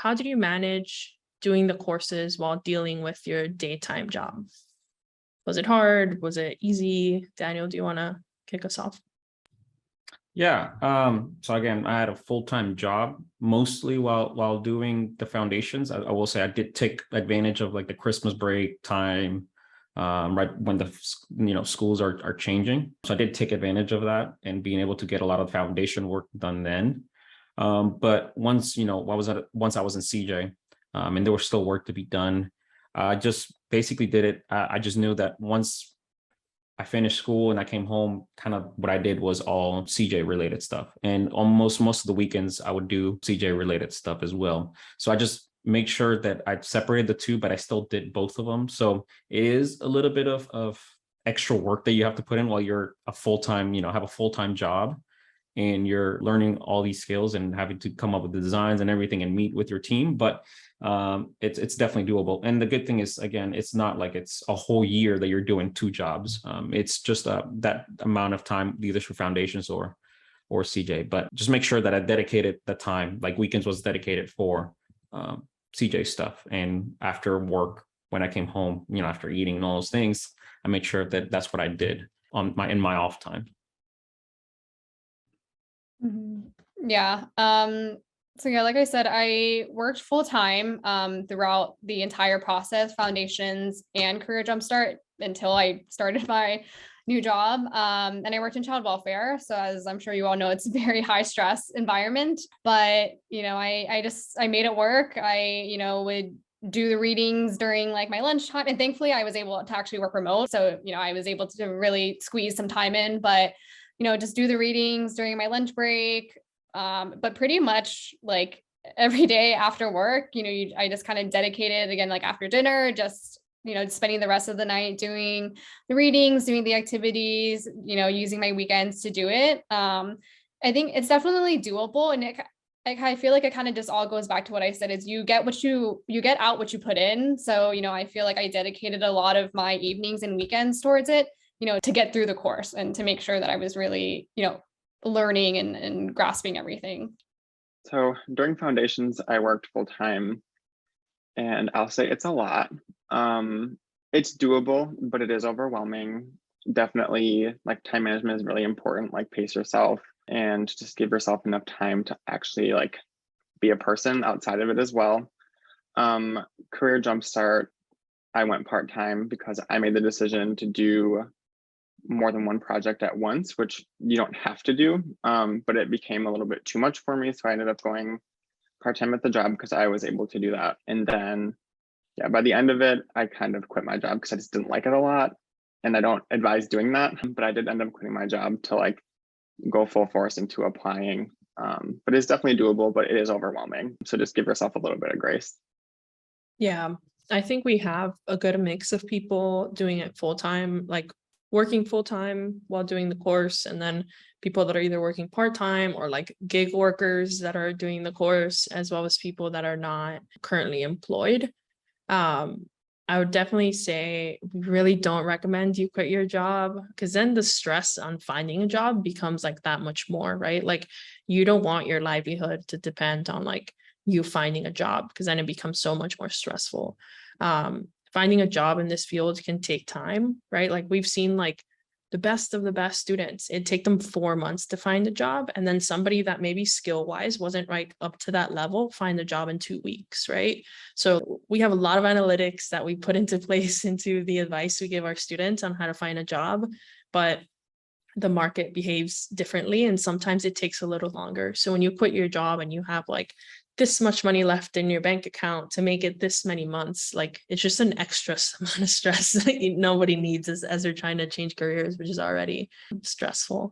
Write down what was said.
how did you manage doing the courses while dealing with your daytime job? Was it hard? Was it easy? Daniel, do you want to kick us off? Yeah. So again, I had a full-time job mostly while doing the foundations. I will say I did take advantage of like the Christmas break time, right when the schools are changing. So I did take advantage of that and being able to get a lot of foundation work done then. But once once I was in CJ, and there was still work to be done, I just basically did it. I just knew that once I finished school and I came home, kind of what I did was all CJ related stuff. And almost most of the weekends I would do CJ related stuff as well. So I just make sure that I separated the two, but I still did both of them. So it is a little bit of extra work that you have to put in while you're a full-time, have a full-time job and you're learning all these skills and having to come up with the designs and everything and meet with your team. But it's definitely doable. And the good thing is, again, it's not like it's a whole year that you're doing two jobs. It's just that amount of time, either for foundations or CJ. But just make sure that I dedicated the time, like weekends was dedicated for CJ stuff. And after work, when I came home, after eating and all those things, I made sure that that's what I did in my off time. Yeah. So yeah, like I said, I worked full time throughout the entire process, foundations and Career Jumpstart, until I started my new job. And I worked in child welfare. So as I'm sure you all know, it's a very high stress environment, but I made it work. I would do the readings during like my lunchtime, and thankfully I was able to actually work remote. So, I was able to really squeeze some time in, but just do the readings during my lunch break. But pretty much like every day after work, I just kind of dedicated again, like after dinner, just, spending the rest of the night doing the readings, doing the activities, using my weekends to do it. I think it's definitely doable. And I feel like it kind of just all goes back to what I said is you get out what you put in. So, I feel like I dedicated a lot of my evenings and weekends towards it, to get through the course and to make sure that I was really, learning and grasping everything. So during foundations, I worked full time, and I'll say it's a lot. It's doable, but it is overwhelming. Definitely, like time management is really important. Like pace yourself and just give yourself enough time to actually like be a person outside of it as well. Career Jumpstart, I went part-time because I made the decision to do more than one project at once, which you don't have to do. But it became a little bit too much for me. So I ended up going part-time at the job because I was able to do that. And then, yeah, by the end of it, I kind of quit my job because I just didn't like it a lot. And I don't advise doing that, but I did end up quitting my job to like go full force into applying. But it's definitely doable, but it is overwhelming. So just give yourself a little bit of grace. Yeah, I think we have a good mix of people doing it full-time, like working full-time while doing the course, and then people that are either working part-time or like gig workers that are doing the course, as well as people that are not currently employed. I would definitely say we really don't recommend you quit your job, because then the stress on finding a job becomes like that much more, right? Like you don't want your livelihood to depend on like you finding a job, because then it becomes so much more stressful. Finding a job in this field can take time, right? Like we've seen like the best of the best students, it take them 4 months to find a job. And then somebody that maybe skill wise wasn't right up to that level, find a job in 2 weeks, right? So we have a lot of analytics that we put into place into the advice we give our students on how to find a job, but the market behaves differently. And sometimes it takes a little longer. So when you quit your job and you have like this much money left in your bank account to make it this many months, like it's just an extra amount of stress that nobody needs as they're trying to change careers, which is already stressful.